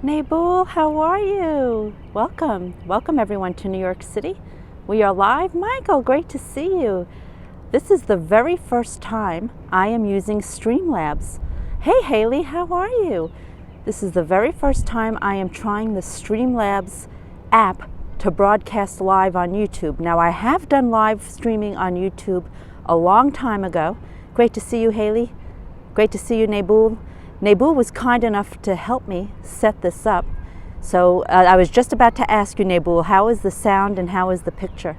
Nabul, how are you? Welcome. Welcome everyone to New York City. We are live. Michael, great to see you. This is the very first time I am using Streamlabs. Hey Haley, how are you? This is the very first time I am trying the Streamlabs app to broadcast live on YouTube. Now I have done live streaming on YouTube a long time ago. Great to see you, Haley. Great to see you, Nabul. Nabul was kind enough to help me set this up. So I was just about to ask you, Nabul, how is the sound and how is the picture?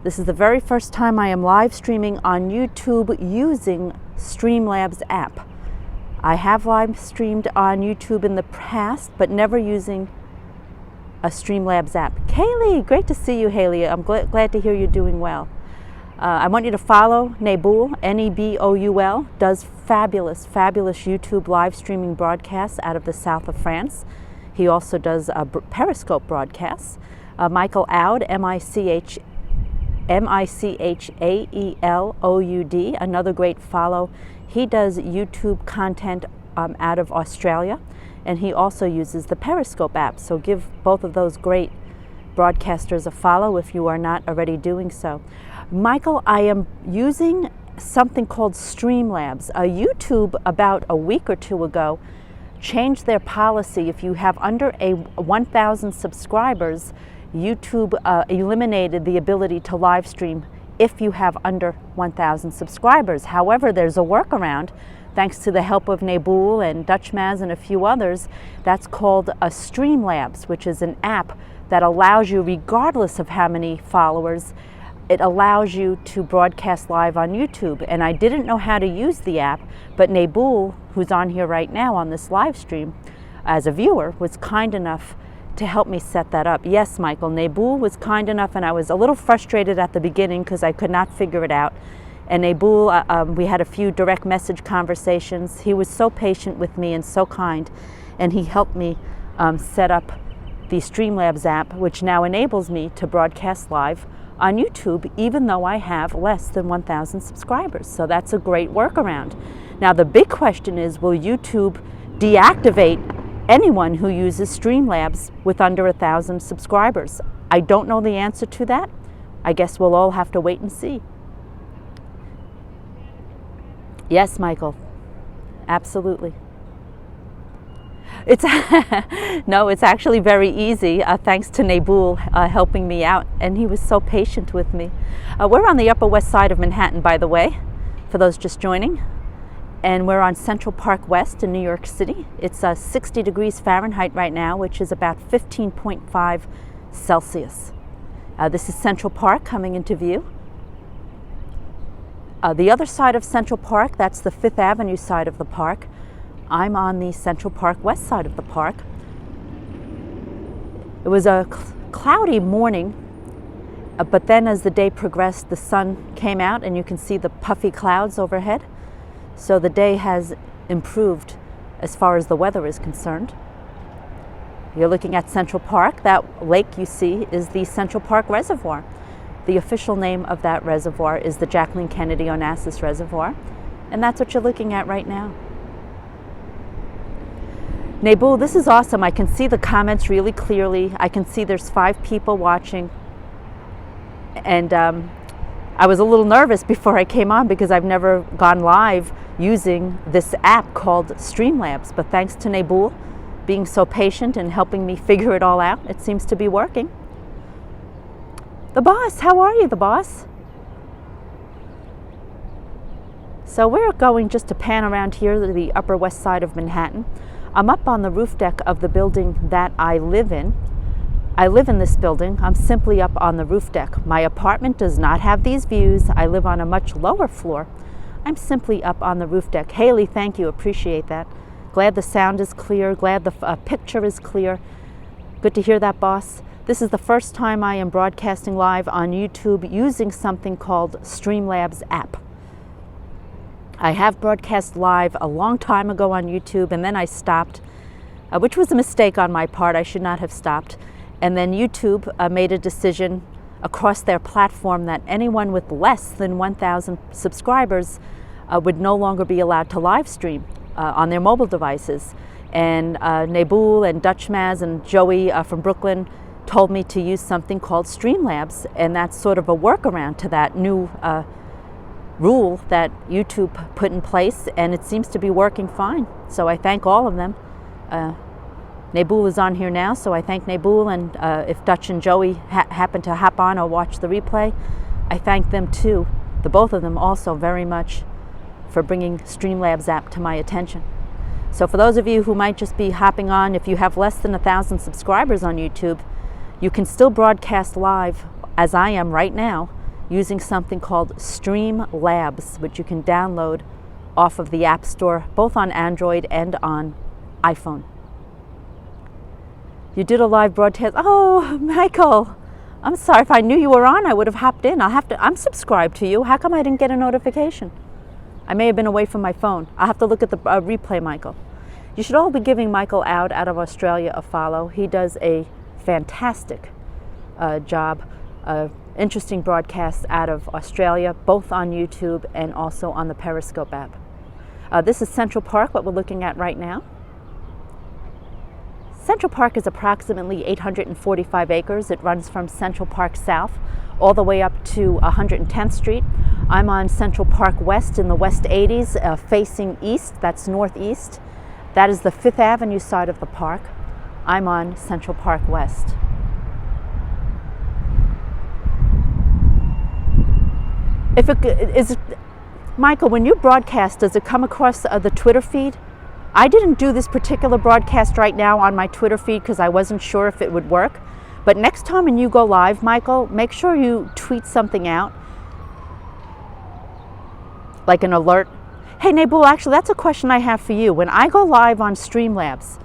This is the very first time I am live streaming on YouTube using Streamlabs app. I have live streamed on YouTube in the past, but never using a Streamlabs app. Kaylee, great to see you, Haley. I'm glad to hear you're doing well. I want you to follow Nabul, N-E-B-O-U-L, does fabulous YouTube live streaming broadcasts out of the south of France. He also does Periscope broadcasts. Michael Aoud, M-I-C-H-A-E-L-O-U-D, another great follow. He does YouTube content out of Australia, and he also uses the Periscope app. So give both of those great broadcasters a follow if you are not already doing so. Michael, I am using something called Streamlabs. YouTube, about a week or two ago, changed their policy. If you have under 1,000 subscribers, YouTube eliminated the ability to live stream if you have under 1,000 subscribers. However, there's a workaround, thanks to the help of Nabul and Dutchmaz and a few others. That's called a Streamlabs, which is an app that allows you, regardless of how many followers, it allows you to broadcast live on YouTube. And I didn't know how to use the app, but Nabul, who's on here right now on this live stream as a viewer, was kind enough to help me set that up. Yes, Michael, Nabul was kind enough, and I was a little frustrated at the beginning because I could not figure it out. And Nabul, we had a few direct message conversations. He was so patient with me and so kind, and he helped me set up the Streamlabs app, which now enables me to broadcast live on YouTube, even though I have less than 1,000 subscribers. So that's a great workaround. Now the big question is, will YouTube deactivate anyone who uses Streamlabs with under 1,000 subscribers? I don't know the answer to that. I guess we'll all have to wait and see. Yes, Michael, absolutely. No, it's actually very easy, thanks to Nabul helping me out, and he was so patient with me. We're on the Upper West Side of Manhattan, by the way, for those just joining, and we're on Central Park West in New York City. It's 60 degrees Fahrenheit right now, which is about 15.5 Celsius. This is Central Park coming into view. The other side of Central Park, that's the Fifth Avenue side of the park. I'm on the Central Park West side of the park. It was a cloudy morning, but then as the day progressed, the sun came out and you can see the puffy clouds overhead. So the day has improved as far as the weather is concerned. You're looking at Central Park. That lake you see is the Central Park Reservoir. The official name of that reservoir is the Jacqueline Onassis Reservoir, and that's what you're looking at right now. Nabul, this is awesome. I can see the comments really clearly. I can see there's 5 people watching. And I was a little nervous before I came on because I've never gone live using this app called Streamlabs. But thanks to Nabul being so patient and helping me figure it all out, it seems to be working. The boss, how are you, the boss? So we're going just to pan around here to the Upper West Side of Manhattan. I'm up on the roof deck of the building that I live in. I live in this building. I'm simply up on the roof deck. My apartment does not have these views. I live on a much lower floor. I'm simply up on the roof deck. Haley, thank you. Appreciate that. Glad the sound is clear. Glad the picture is clear. Good to hear that, boss. This is the first time I am broadcasting live on YouTube using something called Streamlabs app. I have broadcast live a long time ago on YouTube, and then I stopped, which was a mistake on my part. I should not have stopped. And then YouTube made a decision across their platform that anyone with less than 1,000 subscribers would no longer be allowed to live stream on their mobile devices. And Nabul and Dutchmaz and Joey from Brooklyn told me to use something called Streamlabs, and that's sort of a workaround to that new rule that YouTube put in place, and it seems to be working fine. So I thank all of them. Nabul is on here now, so I thank Nabul, and if Dutch and Joey happen to hop on or watch the replay, I thank them too, the both of them also, very much for bringing Streamlabs app to my attention. So for those of you who might just be hopping on, if you have less than 1,000 subscribers on YouTube, you can still broadcast live, as I am right now, using something called Streamlabs, which you can download off of the App Store, both on Android and on iPhone. You did a live broadcast. Oh, Michael, I'm sorry. If I knew you were on, I would have hopped in. I'm subscribed to you. How come I didn't get a notification? I may have been away from my phone. I'll have to look at the replay, Michael. You should all be giving Michael out of Australia a follow. He does a fantastic job. Interesting broadcasts out of Australia, both on YouTube and also on the Periscope app. This is Central Park, what we're looking at right now. Central Park is approximately 845 acres. It runs from Central Park South all the way up to 110th Street. I'm on Central Park West in the West 80s, facing east, that's northeast. That is the 5th Avenue side of the park. I'm on Central Park West. If it is, Michael, when you broadcast, does it come across the Twitter feed? I didn't do this particular broadcast right now on my Twitter feed because I wasn't sure if it would work. But next time when you go live, Michael, make sure you tweet something out, like an alert. Hey, Nabul, actually, that's a question I have for you. When I go live on Streamlabs,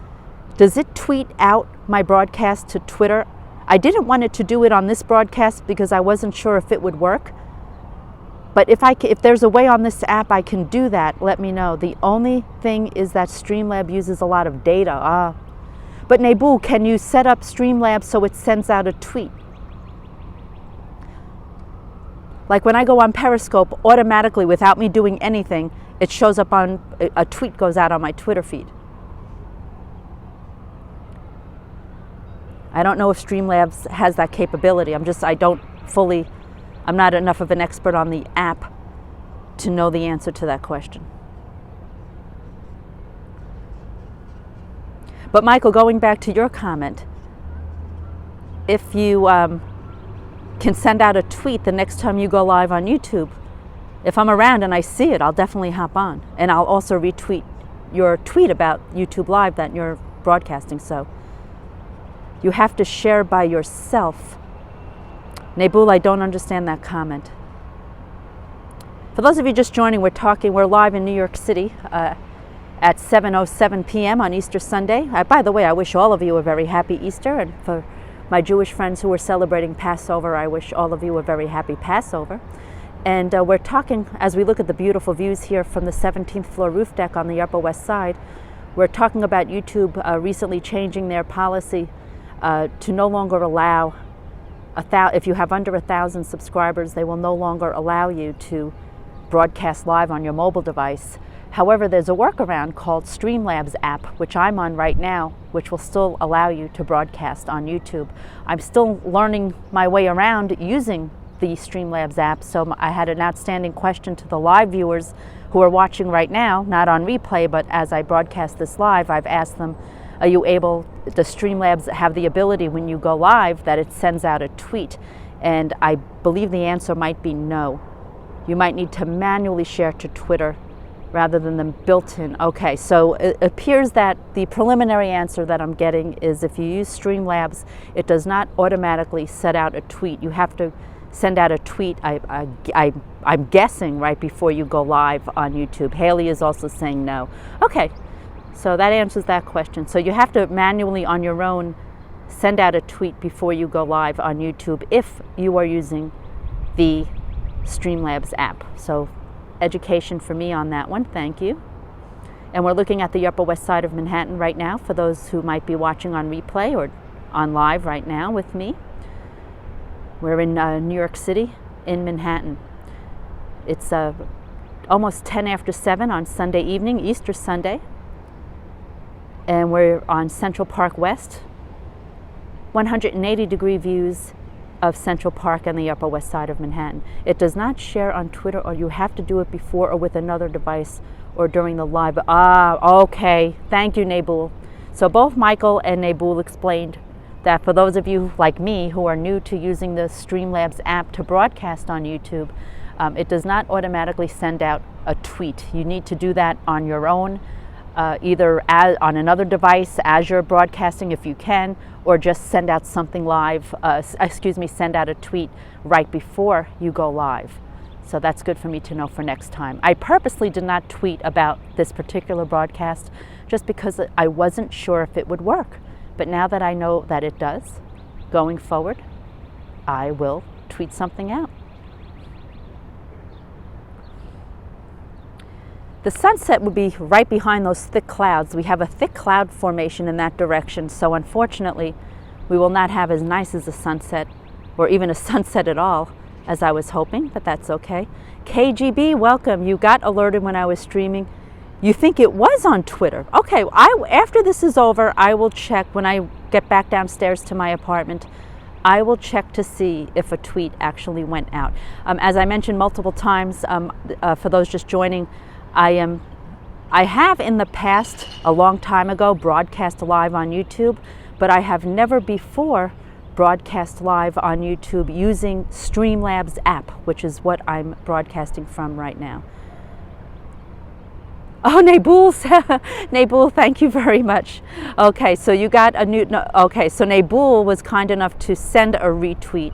does it tweet out my broadcast to Twitter? I didn't want it to do it on this broadcast because I wasn't sure if it would work. But if there's a way on this app I can do that, let me know. The only thing is that Streamlabs uses a lot of data. But Nabul, can you set up Streamlabs so it sends out a tweet? Like when I go on Periscope, automatically, without me doing anything, it shows up on, a tweet goes out on my Twitter feed. I don't know if Streamlabs has that capability. I'm not enough of an expert on the app to know the answer to that question. But Michael, going back to your comment, if you can send out a tweet the next time you go live on YouTube, if I'm around and I see it, I'll definitely hop on. And I'll also retweet your tweet about YouTube Live that you're broadcasting. So you have to share by yourself. Nabul, I don't understand that comment. For those of you just joining, we're live in New York City at 7:07 p.m. on Easter Sunday. By the way, I wish all of you a very happy Easter, and for my Jewish friends who are celebrating Passover, I wish all of you a very happy Passover. And we're talking, as we look at the beautiful views here from the 17th floor roof deck on the Upper West Side, we're talking about YouTube recently changing their policy to no longer allow if you have under 1,000 subscribers, they will no longer allow you to broadcast live on your mobile device. However, there's a workaround called Streamlabs app, which I'm on right now, which will still allow you to broadcast on YouTube. I'm still learning my way around using the Streamlabs app, so I had an outstanding question to the live viewers who are watching right now, not on replay, but as I broadcast this live, I've asked them, does Streamlabs have the ability when you go live that it sends out a tweet? And I believe the answer might be no. You might need to manually share to Twitter rather than the built-in. Okay, so it appears that the preliminary answer that I'm getting is if you use Streamlabs, it does not automatically set out a tweet. You have to send out a tweet, I'm guessing, right before you go live on YouTube. Haley is also saying no. Okay. So that answers that question. So you have to manually on your own send out a tweet before you go live on YouTube if you are using the Streamlabs app. So education for me on that one, thank you. And we're looking at the Upper West Side of Manhattan right now for those who might be watching on replay or on live right now with me. We're in New York City in Manhattan. It's almost 10 after 7 on Sunday evening, Easter Sunday. and we're on Central Park West, 180-degree views of Central Park and the Upper West Side of Manhattan. It does not share on Twitter, or you have to do it before or with another device or during the live. Okay, thank you, Nabul. So both Michael and Nabul explained that for those of you like me who are new to using the Streamlabs app to broadcast on YouTube, it does not automatically send out a tweet. You need to do that on your own, either on another device as you're broadcasting if you can, or just send out something live, send out a tweet right before you go live. So that's good for me to know for next time. I purposely did not tweet about this particular broadcast just because I wasn't sure if it would work. But now that I know that it does, going forward, I will tweet something out. The sunset would be right behind those thick clouds. We have a thick cloud formation in that direction, so unfortunately, we will not have as nice as a sunset, or even a sunset at all, as I was hoping, but that's okay. KGB, welcome. You got alerted when I was streaming. You think it was on Twitter? Okay, after this is over, I will check when I get back downstairs to my apartment. I will check to see if a tweet actually went out. As I mentioned multiple times, for those just joining, I have in the past, a long time ago, broadcast live on YouTube, but I have never before broadcast live on YouTube using Streamlabs app, which is what I'm broadcasting from right now. Oh, Nabul, thank you very much. Okay, so you got a new, okay, so Nabul was kind enough to send a retweet,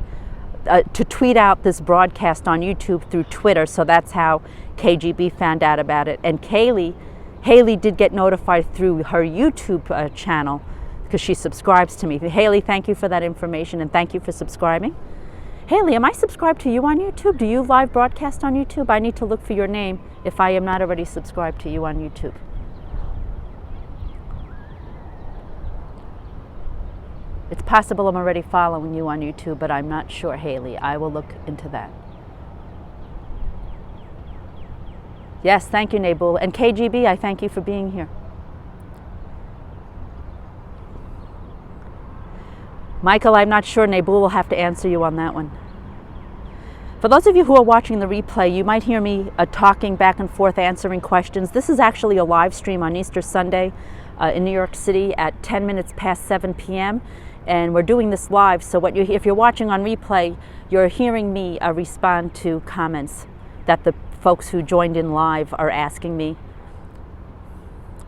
to tweet out this broadcast on YouTube through Twitter, so that's how KGB found out about it. And Haley did get notified through her YouTube channel because she subscribes to me. Haley, thank you for that information and thank you for subscribing. Haley, am I subscribed to you on YouTube? Do you live broadcast on YouTube? I need to look for your name if I am not already subscribed to you on YouTube. It's possible I'm already following you on YouTube, but I'm not sure, Haley. I will look into that. Yes, thank you, Nabul. And KGB, I thank you for being here. Michael, I'm not sure. Nabul will have to answer you on that one. For those of you who are watching the replay, you might hear me talking back and forth, answering questions. This is actually a live stream on Easter Sunday in New York City at 10 minutes past 7 p.m. And we're doing this live, so if you're watching on replay, you're hearing me respond to comments that the folks who joined in live are asking me.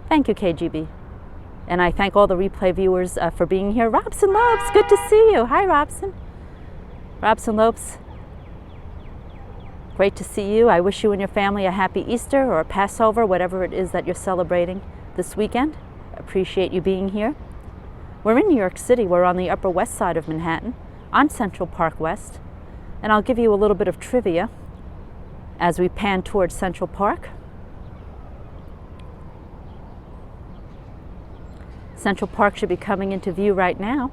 Thank you, KGB. And I thank all the replay viewers for being here. Robson Lopes, good to see you. Hi, Robson. Robson Lopes, great to see you. I wish you and your family a happy Easter or a Passover, whatever it is that you're celebrating this weekend. Appreciate you being here. We're in New York City. We're on the Upper West Side of Manhattan, on Central Park West. And I'll give you a little bit of trivia as we pan towards Central Park. Central Park should be coming into view right now.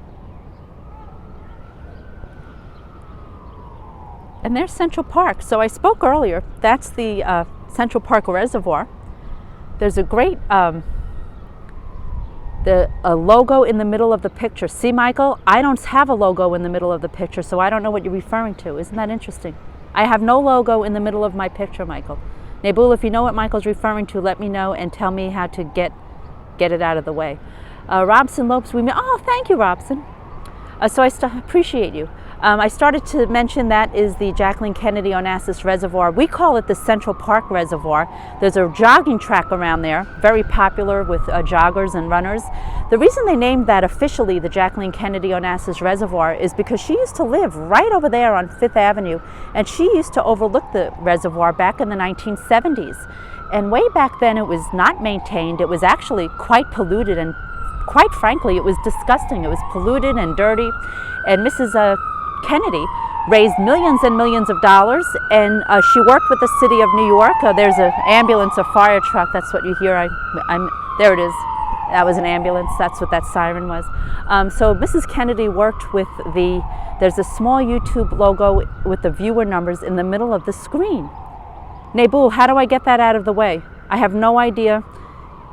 And there's Central Park. So I spoke earlier. That's the Central Park Reservoir. There's a great a logo in the middle of the picture. See, Michael, I don't have a logo in the middle of the picture, so I don't know what you're referring to. Isn't that interesting? I have no logo in the middle of my picture, Michael. Nabul, if you know what Michael's referring to, let me know and tell me how to get it out of the way. Robson Lopes, oh, thank you, Robson. So I appreciate you. I started to mention that is the Jacqueline Kennedy Onassis Reservoir. We call it the Central Park Reservoir. There's a jogging track around there, very popular with joggers and runners. The reason they named that officially the Jacqueline Kennedy Onassis Reservoir is because she used to live right over there on 5th Avenue, and she used to overlook the reservoir back in the 1970s. And way back then it was not maintained. It was actually quite polluted, and quite frankly, it was disgusting. It was polluted and dirty, and Mrs. Kennedy raised millions and millions of dollars, and she worked with the city of New York. There's an ambulance, a fire truck. That's what you hear. There it is. That was an ambulance. That's what that siren was. So Mrs. Kennedy worked with there's a small YouTube logo with the viewer numbers in the middle of the screen. Nabul, how do I get that out of the way? I have no idea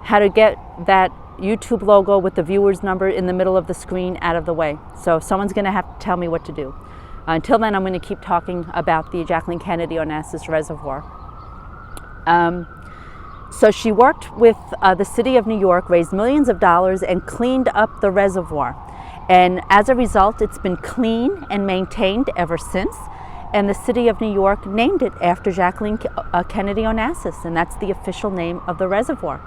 how to get that YouTube logo with the viewer's number in the middle of the screen out of the way. So someone's going to have to tell me what to do. Until then, I'm going to keep talking about the Jacqueline Kennedy Onassis Reservoir. So she worked with the city of New York, raised millions of dollars, and cleaned up the reservoir. And as a result, it's been clean and maintained ever since. And the city of New York named it after Jacqueline Kennedy Onassis, and that's the official name of the reservoir.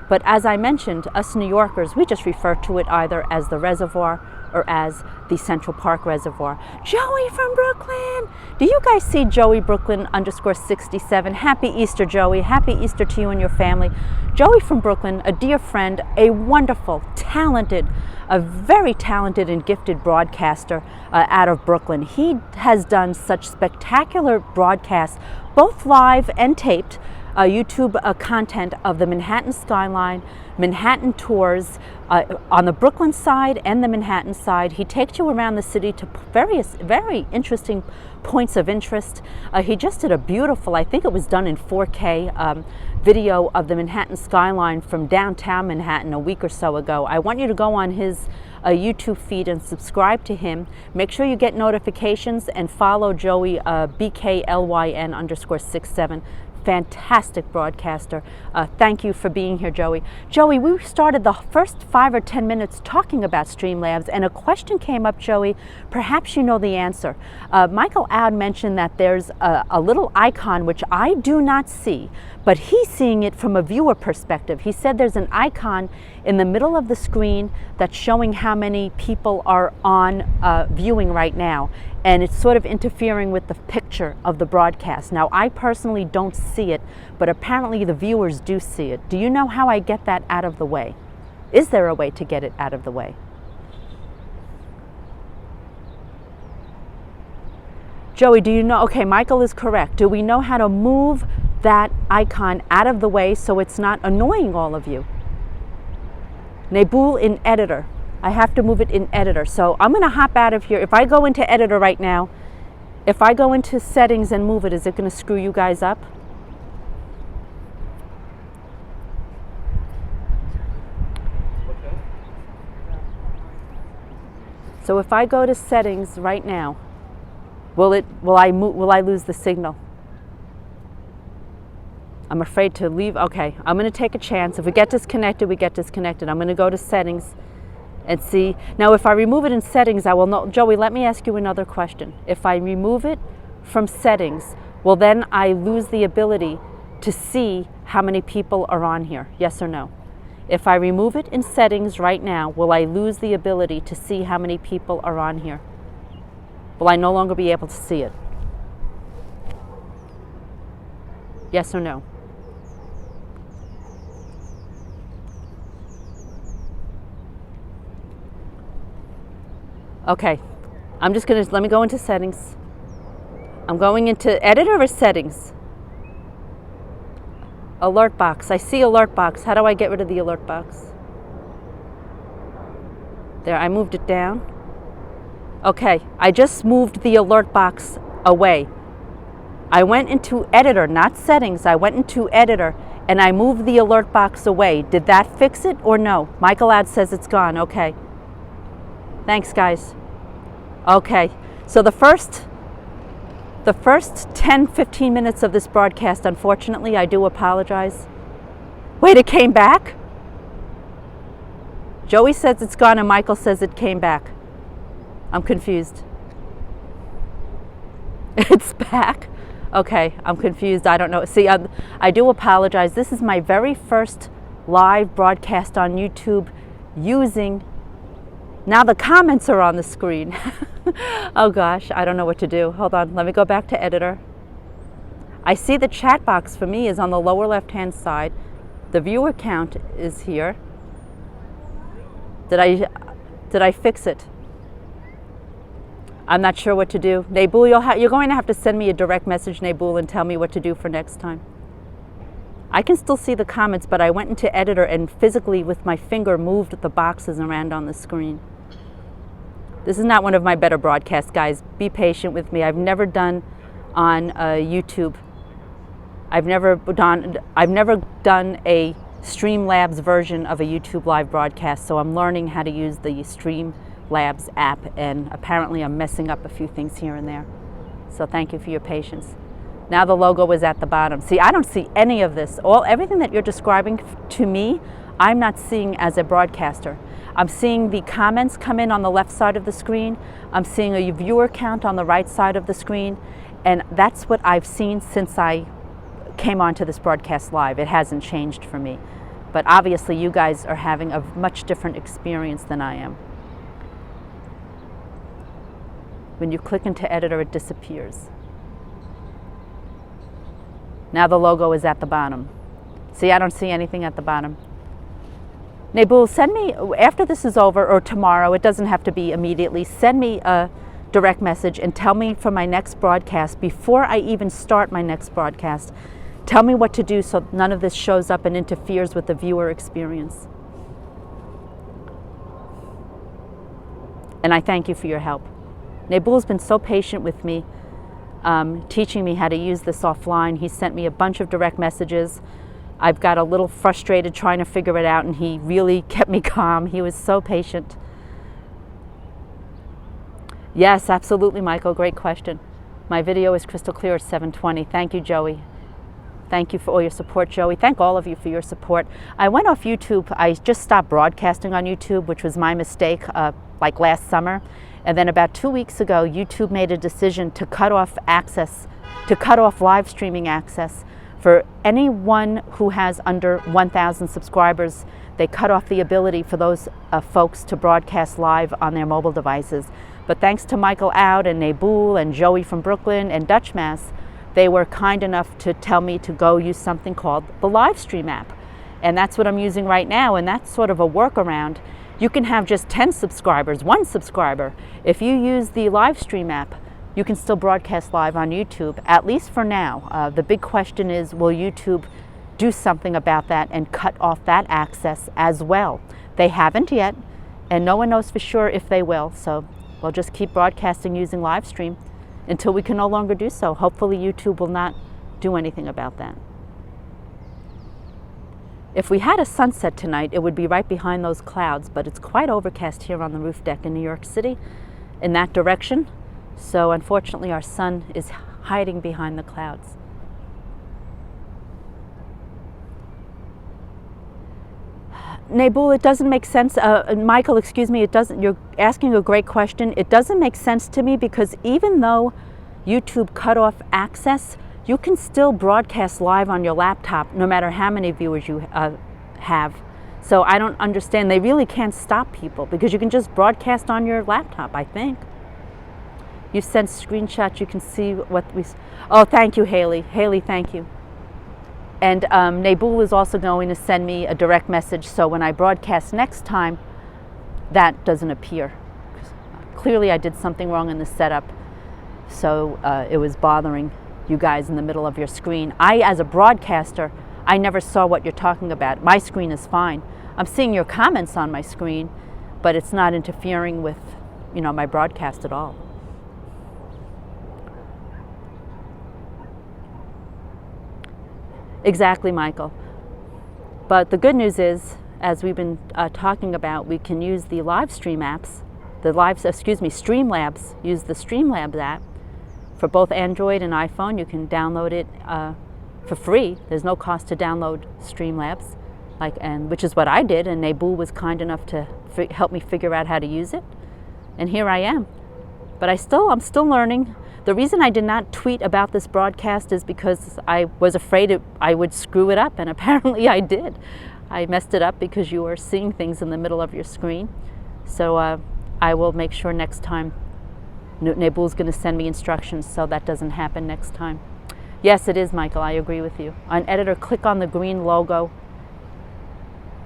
But as I mentioned, us New Yorkers, we just refer to it either as the reservoir or as the Central Park Reservoir. Joey from Brooklyn! Do you guys see Joey Brooklyn _67? Happy Easter, Joey. Happy Easter to you and your family. Joey from Brooklyn, a dear friend, a wonderful, talented, a very talented and gifted broadcaster out of Brooklyn. He has done such spectacular broadcasts, both live and taped, YouTube content of the Manhattan skyline, Manhattan tours on the Brooklyn side and the Manhattan side. He takes you around the city to various very interesting points of interest. He just did a beautiful, I think it was done in 4K, video of the Manhattan skyline from downtown Manhattan a week or so ago. I want you to go on his YouTube feed and subscribe to him. Make sure you get notifications and follow Joey, BKLYN _67. Fantastic broadcaster. Thank you for being here, Joey. Joey, we started the first 5 or 10 minutes talking about Streamlabs, and a question came up, Joey. Perhaps you know the answer. Michael Oud mentioned that there's a little icon which I do not see, but he's seeing it from a viewer perspective. He said there's an icon in the middle of the screen that's showing how many people are on viewing right now, and it's sort of interfering with the picture of the broadcast. Now, I personally don't see it, but apparently the viewers do see it. Do you know how I get that out of the way? Is there a way to get it out of the way? Joey, do you know? Okay, Michael is correct. Do we know how to move that icon out of the way so it's not annoying all of you? Nabul in editor. I have to move it in editor. So I'm going to hop out of here. If I go into editor right now, if I go into settings and move it, is it going to screw you guys up? So if I go to settings right now, will I lose the signal? I'm afraid to leave. Okay, I'm going to take a chance. If we get disconnected, we get disconnected. I'm going to go to settings and see. Now, if I remove it in settings, I will know. Joey, let me ask you another question. If I remove it from settings, will then I lose the ability to see how many people are on here? Yes or no? If I remove it in settings right now, will I lose the ability to see how many people are on here? Will I no longer be able to see it? Yes or no? Okay, I'm just gonna, let me go into settings. I'm going into editor or settings? Alert box, I see alert box. How do I get rid of the alert box? There, I moved it down. Okay, I just moved the alert box away. I went into editor, not settings. I went into editor and I moved the alert box away. Did that fix it or no? Michael Ad says it's gone. Okay. Thanks, guys. Okay, so the first 10-15 minutes of this broadcast, unfortunately, I do apologize. Wait, it came back? Joey says it's gone and Michael says it came back. I'm confused. It's back? Okay, I'm confused. I don't know. See, I do apologize. This is my very first live broadcast on YouTube using. Now the comments are on the screen. Oh gosh, I don't know what to do. Hold on, let me go back to editor. I see the chat box for me is on the lower left-hand side. The viewer count is here. Did I fix it? I'm not sure what to do. Nabul, you're going to have to send me a direct message, Nabul, and tell me what to do for next time. I can still see the comments, but I went into editor and physically with my finger moved the boxes around on the screen. This is not one of my better broadcasts, guys. Be patient with me. I've never done on YouTube. I've never done a Streamlabs version of a YouTube live broadcast, so I'm learning how to use the Streamlabs app, and apparently I'm messing up a few things here and there. So thank you for your patience. Now the logo is at the bottom. See, I don't see any of this. Everything that you're describing to me, I'm not seeing as a broadcaster. I'm seeing the comments come in on the left side of the screen. I'm seeing a viewer count on the right side of the screen. And that's what I've seen since I came onto this broadcast live. It hasn't changed for me. But obviously you guys are having a much different experience than I am. When you click into editor, it disappears. Now the logo is at the bottom. See, I don't see anything at the bottom. Nabul, send me, after this is over, or tomorrow, it doesn't have to be immediately, send me a direct message and tell me for my next broadcast, before I even start my next broadcast, tell me what to do so none of this shows up and interferes with the viewer experience. And I thank you for your help. Nabul's been so patient with me, teaching me how to use this offline. He sent me a bunch of direct messages. I've got a little frustrated trying to figure it out, and he really kept me calm. He was so patient. Yes, absolutely, Michael. Great question. My video is crystal clear at 7:20. Thank you, Joey. Thank you for all your support, Joey. Thank all of you for your support. I went off YouTube. I just stopped broadcasting on YouTube, which was my mistake, like last summer. And then about 2 weeks ago, YouTube made a decision to cut off access, to cut off live streaming access for anyone who has under 1,000 subscribers. They cut off the ability for those folks to broadcast live on their mobile devices. But thanks to Michael Out and Nabul and Joey from Brooklyn and Dutch Mass, they were kind enough to tell me to go use something called the live stream app. And that's what I'm using right now, and that's sort of a workaround. You can have just 10 subscribers, 1 subscriber. If you use the live stream app, you can still broadcast live on YouTube, at least for now. The big question is, will YouTube do something about that and cut off that access as well? They haven't yet, and no one knows for sure if they will. So we'll just keep broadcasting using live stream until we can no longer do so. Hopefully YouTube will not do anything about that. If we had a sunset tonight, it would be right behind those clouds, but it's quite overcast here on the roof deck in New York City in that direction. So unfortunately our sun is hiding behind the clouds. Nabul, it doesn't make sense. Michael, excuse me, it doesn't. You're asking a great question. It doesn't make sense to me because even though YouTube cut off access, you can still broadcast live on your laptop no matter how many viewers you have. So I don't understand. They really can't stop people because you can just broadcast on your laptop, I think. You sent screenshots, you can see what we... Oh, thank you, Haley. Haley, thank you. And Nabul is also going to send me a direct message, so when I broadcast next time, that doesn't appear. Clearly I did something wrong in the setup, so it was bothering you guys in the middle of your screen. As a broadcaster, I never saw what you're talking about. My screen is fine. I'm seeing your comments on my screen, but it's not interfering with, my broadcast at all. Exactly, Michael. But the good news is, as we've been talking about, we can use the live stream apps, Streamlabs, use the Streamlabs app for both Android and iPhone. You can download it for free. There's no cost to download Streamlabs, which is what I did, and Nabul was kind enough to help me figure out how to use it. And here I am. But I'm still learning. The reason I did not tweet about this broadcast is because I was afraid I would screw it up, and apparently I did. I messed it up because you were seeing things in the middle of your screen. So I will make sure next time. Nabul's going to send me instructions so that doesn't happen next time. Yes, it is, Michael. I agree with you. On editor, click on the green logo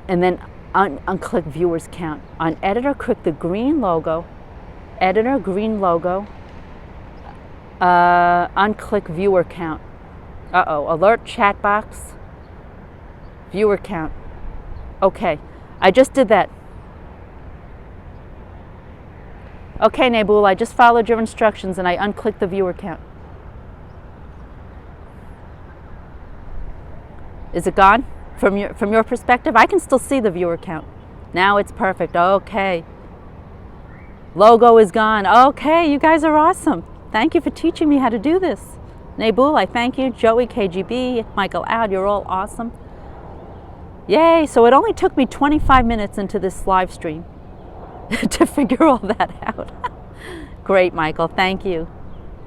and then unclick viewers count. On editor, click the green logo, editor, green logo, unclick viewer count. Alert chat box, viewer count. Okay, I just did that. Okay, Nabul, I just followed your instructions and I unclicked the viewer count. Is it gone? From your perspective, I can still see the viewer count. Now it's perfect. Okay. Logo is gone. Okay, you guys are awesome. Thank you for teaching me how to do this. Nabul, I thank you. Joey, KGB, Michael Out, you're all awesome. Yay, so it only took me 25 minutes into this live stream to figure all that out. Great, Michael, thank you.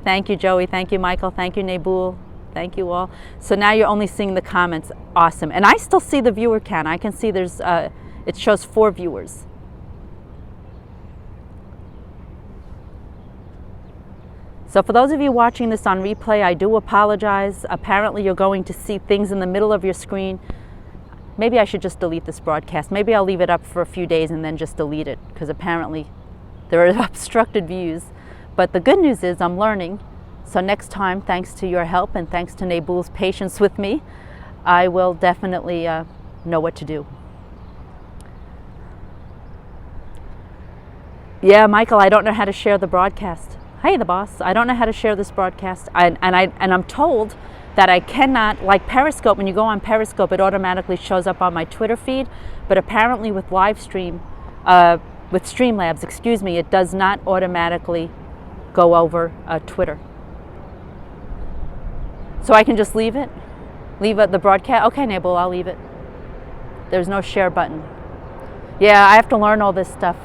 Thank you, Joey, thank you, Michael, thank you, Nabul, thank you all. So now you're only seeing the comments, awesome. And I still see the viewer count. I can see there's, it shows 4 viewers. So for those of you watching this on replay, I do apologize. Apparently you're going to see things in the middle of your screen. Maybe I should just delete this broadcast. Maybe I'll leave it up for a few days and then just delete it, because apparently there are obstructed views. But the good news is I'm learning. So next time, thanks to your help and thanks to Nabul's patience with me, I will definitely know what to do. Yeah, Michael, I don't know how to share the broadcast. Hey, the boss, I don't know how to share this broadcast. And I'm told that I cannot, like Periscope, when you go on Periscope, it automatically shows up on my Twitter feed. But apparently with with Streamlabs, excuse me, it does not automatically go over Twitter. So I can just leave it? Leave the broadcast? Okay, Nabul, I'll leave it. There's no share button. Yeah, I have to learn all this stuff.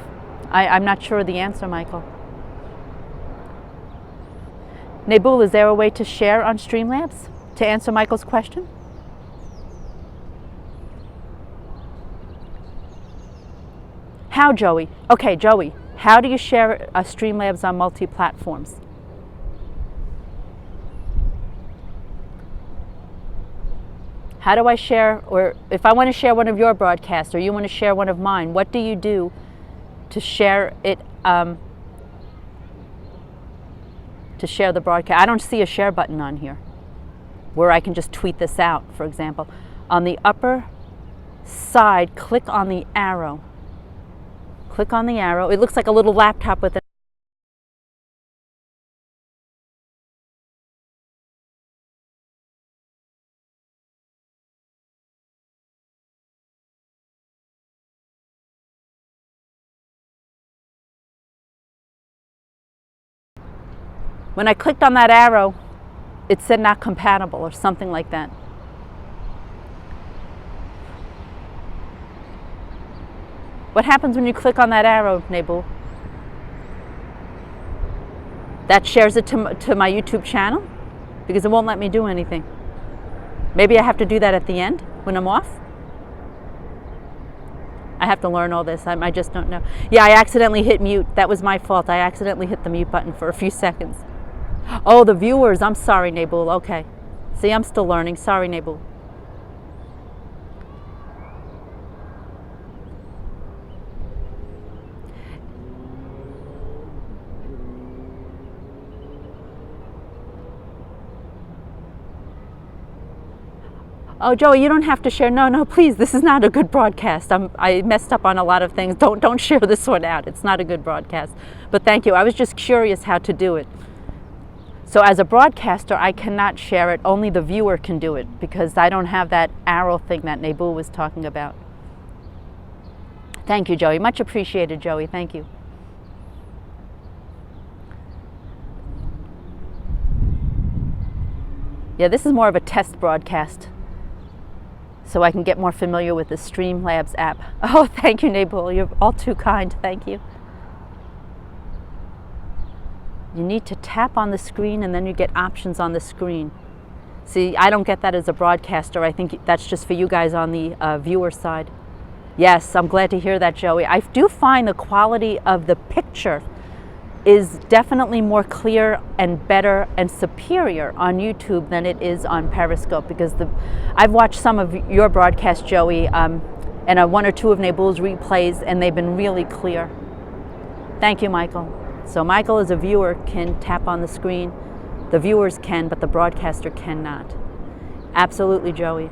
I'm not sure of the answer, Michael. Nabul, is there a way to share on Streamlabs to answer Michael's question? How, Joey? Okay, Joey, how do you share Streamlabs on multi-platforms? How do I share, or if I want to share one of your broadcasts or you want to share one of mine, what do you do to share it, to share the broadcast? I don't see a share button on here where I can just tweet this out, for example. On the upper side, click on the arrow. Click on the arrow. It looks like a little laptop with it. When I clicked on that arrow, it said not compatible or something like that. What happens when you click on that arrow, Nabul? That shares it to my YouTube channel? Because it won't let me do anything. Maybe I have to do that at the end when I'm off? I have to learn all this. I just don't know. Yeah, I accidentally hit mute. That was my fault. I accidentally hit the mute button for a few seconds. Oh, the viewers. I'm sorry, Nabul. Okay. See, I'm still learning. Sorry, Nabul. Oh, Joey, you don't have to share. No, please. This is not a good broadcast. I messed up on a lot of things. Don't share this one out. It's not a good broadcast. But thank you. I was just curious how to do it. So as a broadcaster, I cannot share it. Only the viewer can do it because I don't have that arrow thing that Nabul was talking about. Thank you, Joey. Much appreciated, Joey. Thank you. Yeah, this is more of a test broadcast, so I can get more familiar with the Streamlabs app. Oh, thank you, Nabul. You're all too kind. Thank you. You need to tap on the screen and then you get options on the screen. See, I don't get that as a broadcaster. I think that's just for you guys on the viewer side. Yes, I'm glad to hear that, Joey. I do find the quality of the picture is definitely more clear and better and superior on YouTube than it is on Periscope, because I've watched some of your broadcasts, Joey, and one or two of Nabul's replays, and they've been really clear. Thank you, Michael. So Michael, as a viewer, can tap on the screen. The viewers can, but the broadcaster cannot. Absolutely, Joey.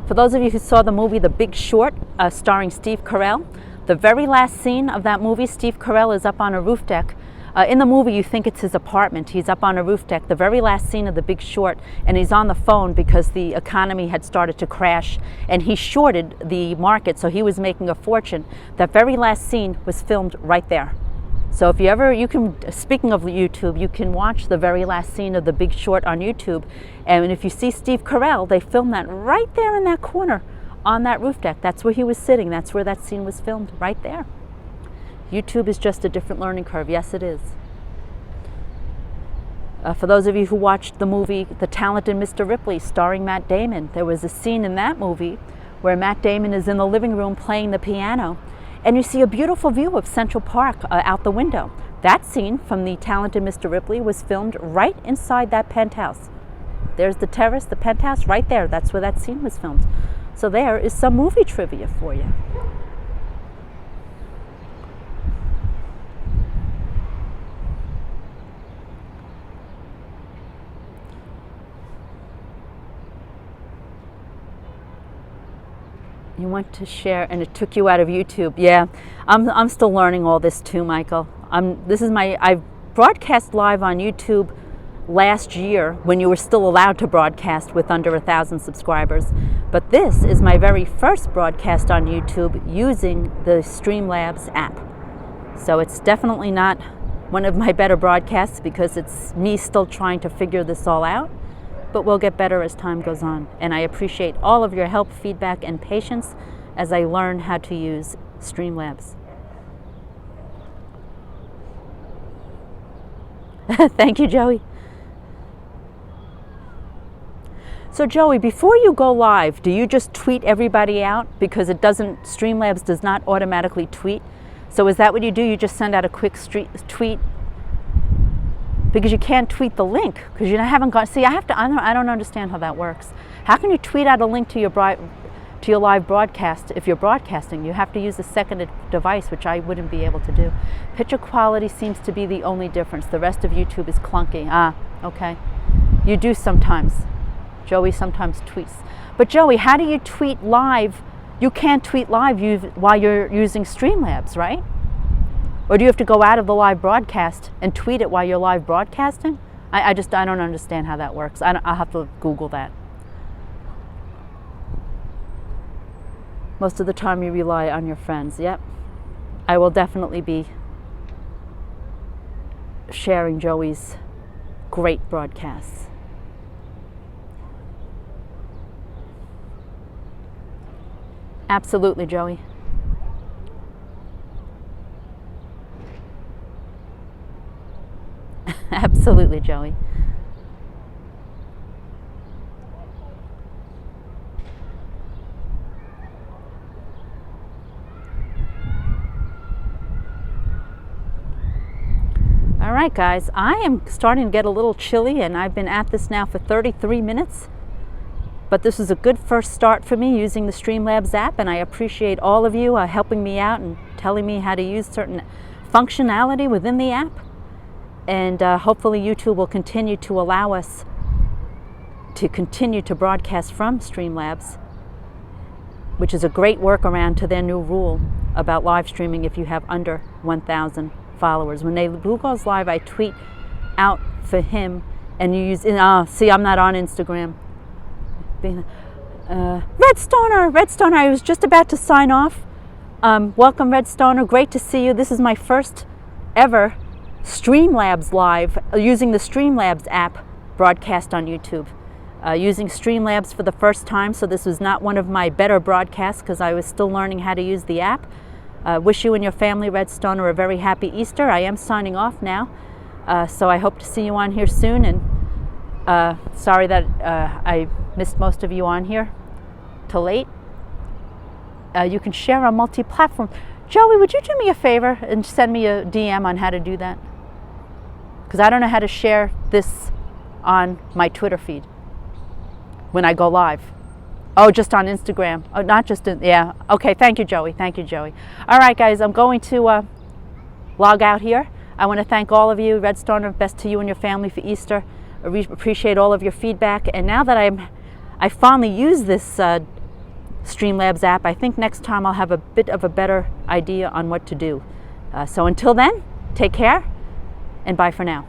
For those of you who saw the movie The Big Short, starring Steve Carell, the very last scene of that movie, Steve Carell is up on a roof deck In the movie, you think it's his apartment. He's up on a roof deck, the very last scene of The Big Short, and he's on the phone because the economy had started to crash, and he shorted the market, so he was making a fortune. That very last scene was filmed right there. So if you ever, speaking of YouTube, you can watch the very last scene of The Big Short on YouTube, and if you see Steve Carell, they filmed that right there in that corner on that roof deck. That's where he was sitting. That's where that scene was filmed, right there. YouTube is just a different learning curve. Yes, it is. For those of you who watched the movie The Talented Mr. Ripley starring Matt Damon, there was a scene in that movie where Matt Damon is in the living room playing the piano, and you see a beautiful view of Central Park out the window. That scene from The Talented Mr. Ripley was filmed right inside that penthouse. There's the terrace, the penthouse, right there. That's where that scene was filmed. So there is some movie trivia for you. You want to share, and it took you out of YouTube. Yeah, I'm still learning all this too, Michael. I broadcast live on YouTube last year when you were still allowed to broadcast with under 1,000 subscribers. But this is my very first broadcast on YouTube using the Streamlabs app. So it's definitely not one of my better broadcasts because it's me still trying to figure this all out. But we'll get better as time goes on. And I appreciate all of your help, feedback, and patience as I learn how to use Streamlabs. Thank you, Joey. So Joey, before you go live, do you just tweet everybody out? Because Streamlabs does not automatically tweet. So is that what you do? You just send out a quick tweet? Because you can't tweet the link because you haven't got. See, I don't understand how that works. How can you tweet out a link to your live broadcast if you're broadcasting? You have to use a second device, which I wouldn't be able to do. Picture quality seems to be the only difference. The rest of YouTube is clunky. Okay. You do sometimes. Joey sometimes tweets. But Joey, how do you tweet live? You can't tweet live while you're using Streamlabs, right? Or do you have to go out of the live broadcast and tweet it while you're live broadcasting? I don't understand how that works. I'll have to Google that. Most of the time you rely on your friends. Yep. I will definitely be sharing Joey's great broadcasts. Absolutely, Joey. Absolutely, Joey. All right, guys, I am starting to get a little chilly, and I've been at this now for 33 minutes. But this is a good first start for me using the Streamlabs app, and I appreciate all of you helping me out and telling me how to use certain functionality within the app. And hopefully YouTube will continue to allow us to continue to broadcast from Streamlabs, which is a great workaround to their new rule about live streaming if you have under 1,000 followers. When Lou goes live, I tweet out for him, and you use, see, I'm not on Instagram. Red Stoner, I was just about to sign off. Welcome, Red Stoner, great to see you. This is my first ever Streamlabs live, using the Streamlabs app broadcast on YouTube. Using Streamlabs for the first time, so this was not one of my better broadcasts because I was still learning how to use the app. Wish you and your family, Red Stoner, a very happy Easter. I am signing off now, so I hope to see you on here soon, and sorry that I missed most of you on here till late. You can share on multi-platform. Joey, would you do me a favor and send me a DM on how to do that? Because I don't know how to share this on my Twitter feed when I go live. Oh, just on Instagram. Oh, not just in, yeah. Okay, thank you, Joey. Thank you, Joey. All right, guys, I'm going to log out here. I want to thank all of you. Red Stoner, best to you and your family for Easter. I appreciate all of your feedback. And now that I finally use this Streamlabs app, I think next time I'll have a bit of a better idea on what to do. So until then, take care and bye for now.